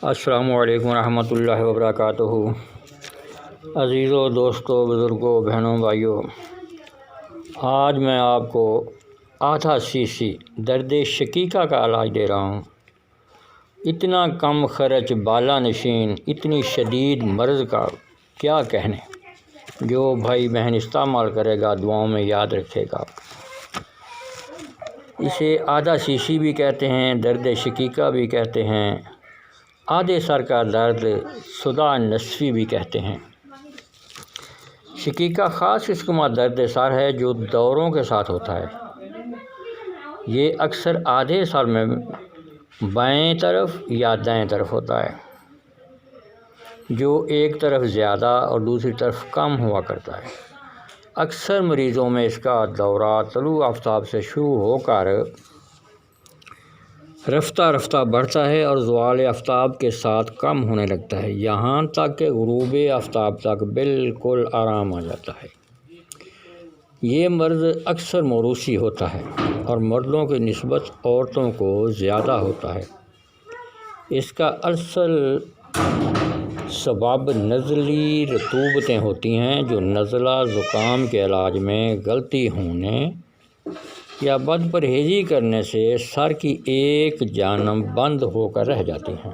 السلام علیکم ورحمۃ اللہ وبرکاتہ۔ عزیزوں، دوستوں، بزرگوں، بہنوں، بھائیوں، آج میں آپ کو آدھا cc درد شقیقہ کا علاج دے رہا ہوں۔ اتنا کم خرچ، بالا نشین، اتنی شدید مرض کا کیا کہنے۔ جو بھائی بہن استعمال کرے گا دعاؤں میں یاد رکھے گا۔ اسے آدھا cc بھی کہتے ہیں، درد شقیقہ بھی کہتے ہیں، آدھے سر کا درد صداع نصفی بھی کہتے ہیں۔ شقیقہ خاص قسم کا درد سر ہے جو دوروں کے ساتھ ہوتا ہے۔ یہ اکثر آدھے سر میں بائیں طرف یا دائیں طرف ہوتا ہے، جو ایک طرف زیادہ اور دوسری طرف کم ہوا کرتا ہے۔ اکثر مریضوں میں اس کا دورہ طلوع آفتاب سے شروع ہو کر رفتہ رفتہ بڑھتا ہے اور زوال آفتاب کے ساتھ کم ہونے لگتا ہے، یہاں تک کہ غروب آفتاب تک بالکل آرام آ جاتا ہے۔ یہ مرض اکثر موروثی ہوتا ہے اور مردوں کی نسبت عورتوں کو زیادہ ہوتا ہے۔ اس کا اصل سبب نزلی رطوبتیں ہوتی ہیں جو نزلہ زکام کے علاج میں غلطی ہونے یا بد پرہیزی کرنے سے سر کی ایک جانب بند ہو کر رہ جاتی ہیں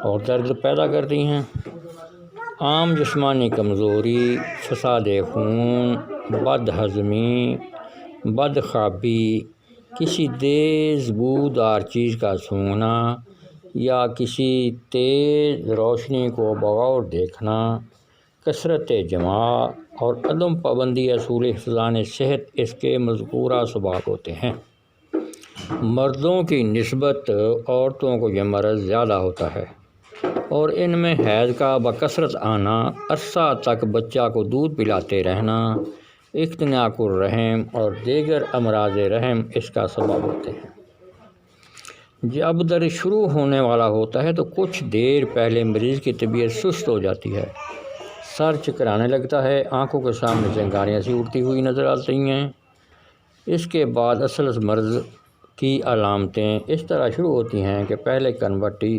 اور درد پیدا کرتی ہیں۔ عام جسمانی کمزوری، فساد خون، بد ہضمی، بدخوابی، کسی تیز بودار چیز کا سونگھنا یا کسی تیز روشنی کو بغور دیکھنا، کثرت جماع اور عدم پابندی اصول حفظان صحت اس کے مذکورہ اسباب ہوتے ہیں۔ مردوں کی نسبت عورتوں کو یہ مرض زیادہ ہوتا ہے اور ان میں حیض کا بکثرت آنا، عرصہ تک بچہ کو دودھ پلاتے رہنا، اختناق الرحم اور دیگر امراض رحم اس کا سبب ہوتے ہیں۔ جب درد شروع ہونے والا ہوتا ہے تو کچھ دیر پہلے مریض کی طبیعت سست ہو جاتی ہے، سر چکرانے لگتا ہے، آنکھوں کے سامنے چنگاریاں سی اڑتی ہوئی نظر آتی ہیں۔ اس کے بعد اصل مرض کی علامتیں اس طرح شروع ہوتی ہیں کہ پہلے کن پٹی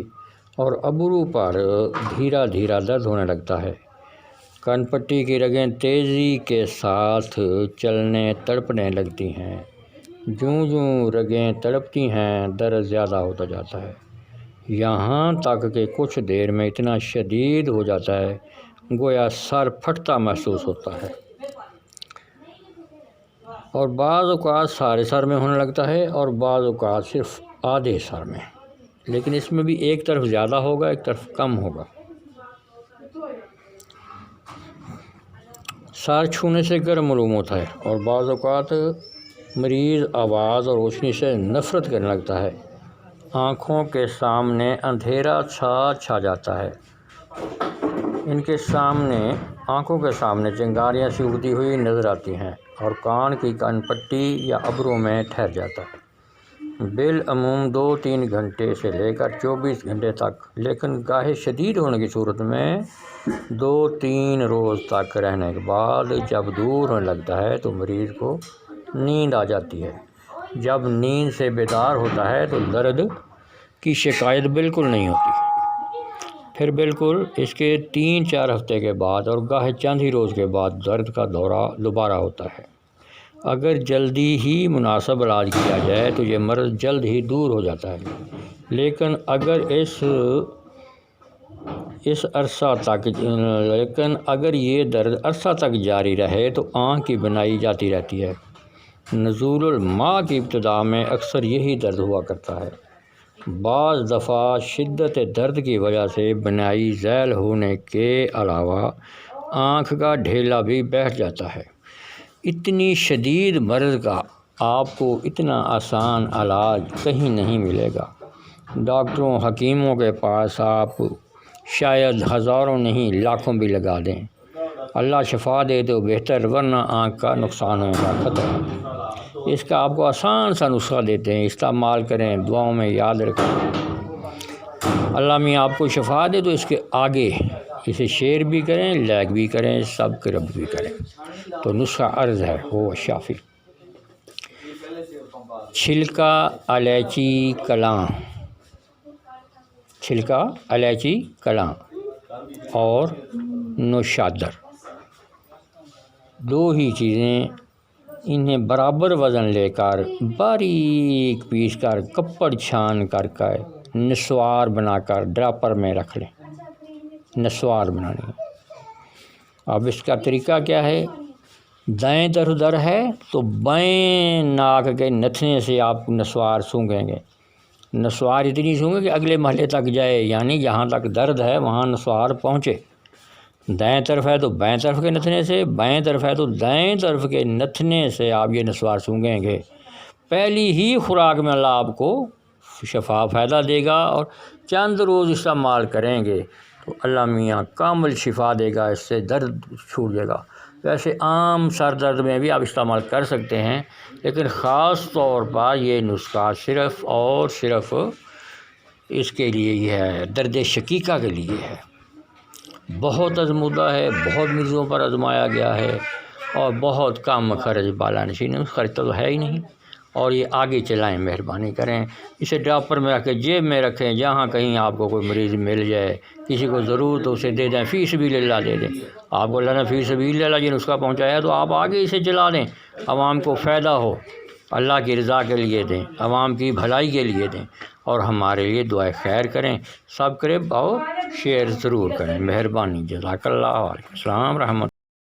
اور ابرو پر دھیرا دھیرا درد ہونے لگتا ہے۔ کن پٹی کی رگیں تیزی کے ساتھ چلنے تڑپنے لگتی ہیں۔ جوں جوں رگیں تڑپتی ہیں درد زیادہ ہوتا جاتا ہے، یہاں تک کہ کچھ دیر میں اتنا شدید ہو جاتا ہے گویا سر پھٹتا محسوس ہوتا ہے، اور بعض اوقات سارے سر میں ہونے لگتا ہے اور بعض اوقات صرف آدھے سر میں، لیکن اس میں بھی ایک طرف زیادہ ہوگا ایک طرف کم ہوگا۔ سر چھونے سے گرم معلوم ہوتا ہے اور بعض اوقات مریض آواز اور روشنی سے نفرت کرنے لگتا ہے۔ آنکھوں کے سامنے اندھیرا چھا جاتا ہے، ان کے سامنے آنکھوں کے سامنے چنگاریاں سی اڑتی ہوئی نظر آتی ہیں اور کان کی کن پٹی یا ابروں میں ٹھہر جاتا ہے، بالعموم 2-3 گھنٹے سے لے کر 24 گھنٹے تک، لیکن گاہے شدید ہونے کی صورت میں 2-3 روز تک رہنے کے بعد جب دور ہونے لگتا ہے تو مریض کو نیند آ جاتی ہے۔ جب نیند سے بیدار ہوتا ہے تو درد کی شکایت بالکل نہیں ہوتی، پھر بالکل اس کے 3-4 ہفتے کے بعد اور گاہے چند ہی روز کے بعد درد کا دورہ دوبارہ ہوتا ہے۔ اگر جلدی ہی مناسب علاج کیا جائے تو یہ مرض جلد ہی دور ہو جاتا ہے، لیکن اگر یہ درد عرصہ تک جاری رہے تو آنکھ کی بینائی جاتی رہتی ہے۔ نزول الماء کی ابتدا میں اکثر یہی درد ہوا کرتا ہے۔ بعض دفعہ شدت درد کی وجہ سے بینائی ذیل ہونے کے علاوہ آنکھ کا ڈھیلا بھی بیٹھ جاتا ہے۔ اتنی شدید مرض کا آپ کو اتنا آسان علاج کہیں نہیں ملے گا۔ ڈاکٹروں، حکیموں کے پاس آپ شاید ہزاروں نہیں لاکھوں بھی لگا دیں، اللہ شفا دے تو بہتر، ورنہ آنکھ کا نقصان ہونے کا خطرہ۔ اس کا آپ کو آسان سا نسخہ دیتے ہیں، استعمال کریں، دعاؤں میں یاد رکھیں۔ اللہ میاں آپ کو شفا دے تو اس کے آگے اسے شیئر بھی کریں، لائک بھی کریں، سبسکرائب بھی کریں۔ تو نسخہ عرض ہے، وہ شافی۔ چھلکا الائچی کلاں، چھلکا الائچی کلاں اور نوشادر، دو ہی چیزیں، انہیں برابر وزن لے کر باریک پیس کر کپڑ چھان کر نسوار بنا کر ڈراپر میں رکھ لیں، نسوار بنانی ہے۔ اب اس کا طریقہ کیا ہے؟ دائیں طرف در ہے تو بائیں ناک کے نتھنے سے آپ نسوار سونگھیں گے، نسوار اتنی سونگھیں کہ اگلے محلے تک جائے، یعنی جہاں تک درد ہے وہاں نسوار پہنچے۔ دائیں طرف ہے تو بائیں طرف کے نتھنے سے، بائیں طرف ہے تو دائیں طرف کے نتھنے سے آپ یہ نسوار سونگھیں گے۔ پہلی ہی خوراک میں اللہ آپ کو شفا فائدہ دے گا، اور چند روز استعمال کریں گے تو اللہ میاں کامل شفا دے گا، اس سے درد چھوٹ جائے گا۔ ویسے عام سر درد میں بھی آپ استعمال کر سکتے ہیں، لیکن خاص طور پر یہ نسخہ صرف اور صرف اس کے لیے ہی ہے، درد شقیقہ کے لیے ہے۔ بہت آزمودہ ہے، بہت مریضوں پر آزمایا گیا ہے، اور بہت کم خرچ بالا نشین، خرچ تو ہے ہی نہیں۔ اور یہ آگے چلائیں، مہربانی کریں، اسے ڈراپر میں رکھیں، جیب میں رکھیں، جہاں کہیں آپ کو کوئی مریض مل جائے، کسی کو ضرورت تو اسے دے دیں، فی سبیل اللہ دے دیں۔ آپ کو اللہ نے فی سبیل اللہ یہ نسخہ پہنچایا تو آپ آگے اسے چلا دیں، عوام کو فائدہ ہو، اللہ کی رضا کے لیے دیں، عوام کی بھلائی کے لیے دیں، اور ہمارے لیے دعائے خیر کریں، سبسکرائب اور شیئر ضرور کریں، مہربانی، جزاک اللہ، وعلیکم السلام رحمۃ۔